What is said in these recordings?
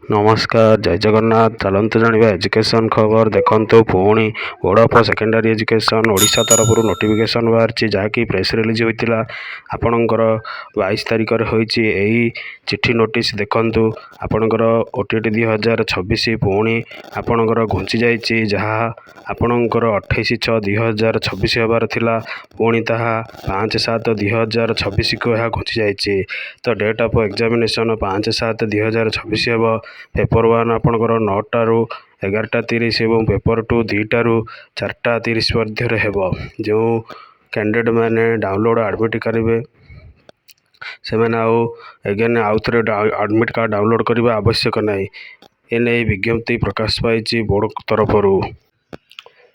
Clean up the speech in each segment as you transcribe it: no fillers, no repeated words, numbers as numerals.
नमस्कार जय जगन्नाथ। चलतु जाना एजुकेशन खबर देखु पुणी board of secondary education Odisha तरफ नोटिफिकेशन बाहरी जहाँकि प्रेस रिलीज होता आपणकर 22 तारिख होती चिठी नोटिस देखु आपणकर ओटीटी 2026 पुणी आपणकर घुंची जाइए जहाँ आपणकर 28/6/2026 होबार थिला पुणी ताहा 5/7/2026 को यह घुंची जाइए। तो डेट ऑफ एग्जामिनेशन 5/7/2026 हेब। पेपर 1 आपणकर 9टारू 11:30 और पेपर 2 2टारू 4:30 मध्य हेब। जो कैंडिडेट मैंने डाउनलोड एडमिट करेंगे से एगेन आउ थे एडमिट कार्ड डाउनलोड करने आवश्यक नहीं। एने विज्ञप्ति प्रकाश पाई बोर्ड तरफ।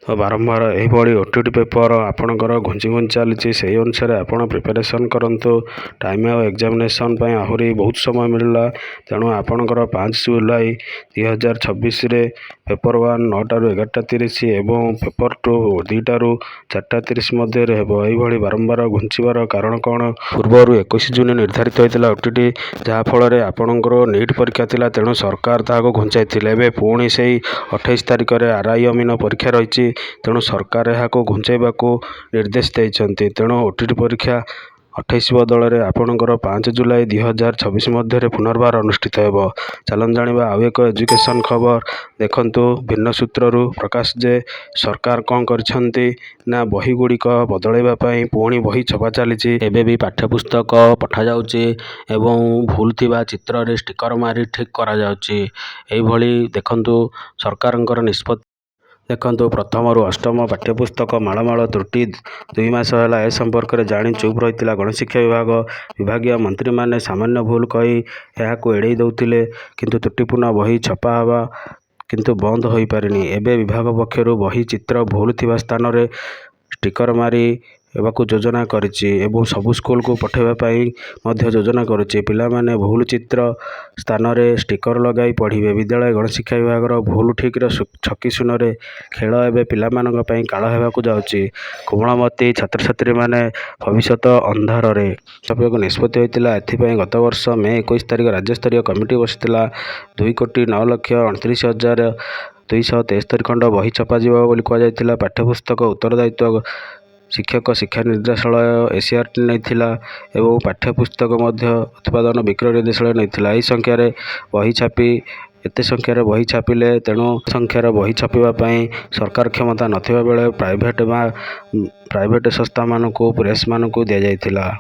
तो बारंबार यही ओटीटी पेपर आपणकर घुंची घुंची चली से अनुसार आप प्रिपेरेसन करूँ। टाइम और एग्जामिनेशन आहरी बहुत समय मिलला तेणु आपणकर 5 जुलाई 2026 पेपर 1 9टारू 11:30 और पेपर 2 2टारू 4:30 मध्य हेब। यही बारंबार घुंचबार कारण कौन पूर्वर 21 जून निर्धारित होता ओटीटी जहाँफल आपणकर नीट परीक्षा थिला तेणु सरकार ताको घुंचाई एवं पुणी से 28 तारिख में आरआई अमीन परीक्षा रही तेणु सरकार यहाँ घुंचाइबा निर्देश देते। तेणु ओटीटी परीक्षा 28 बदल में आपणकर 5 जुलाई 2026 मध्य पुनर्बार अनुष्ठित हो। चलन जाना आउ एक एजुकेशन खबर देखु भिन्न सूत्रु प्रकाश जे सरकार कौन करना बही गुड़िक बदलवाई पुणी बही छपा चली एवं भी पाठ्यपुस्तक पठा जाउची एवं भूल थिबा चित्र रे स्टिकर मारी ठीक करा जाउची। एही देखु सरकार निष्पत्ति देखु प्रथम रु अष्टम पाठ्यपुस्तक मालमाल त्रुटि 2 मास है ए संपर्क में जानी चुप रही गणशिक्षा विभागीय मंत्री माने सामान्य भूल कही यहाँ एड़े दौले किंतु त्रुटिपूर्ण बही छपा हवा किंतु बंद हो पारिनी। एबे विभाग पक्षर बही चित्र भूल थिबा स्थान रे स्टिकर मारी एवं योजना करिछि एवं सबु स्कूल को पठेवाई योजना करुच्ची। पिला माने भूल चित्र स्थान रे स्टिकर लगाई पढ़िबे। विद्यालय गणशिक्षा विभाग भूल ठीक छकी सुन खेल एवं पिला काल होगाकू जाउची। कोमलमती छात्र छात्री माने भविष्य अंधार रे छापिବାକୁ निष्पत्ति होता। एथिपाई गत वर्ष मे 21 तारिख राज्यस्तरीय कमिटी बसिथिला 2,09,38,273 खंड बही छपाଯିବ ବୋଲି କୁହାଯାଇଥିଲା। पाठ्यपुस्तक उत्तरदायित्व शिक्षक शिक्षा निर्देशालय एसीआरटी नहीं एवं पाठ्यपुस्तक उत्पादन विक्रय निर्देशालय नहीं। यही संख्यार बही छापी एते संख्यार बही छापिले तेणु संख्यार बही छापिबापी सरकार क्षमता नथिबा बेले प्राइवेट संस्था मानक प्रेस मानक दि जाइथिला।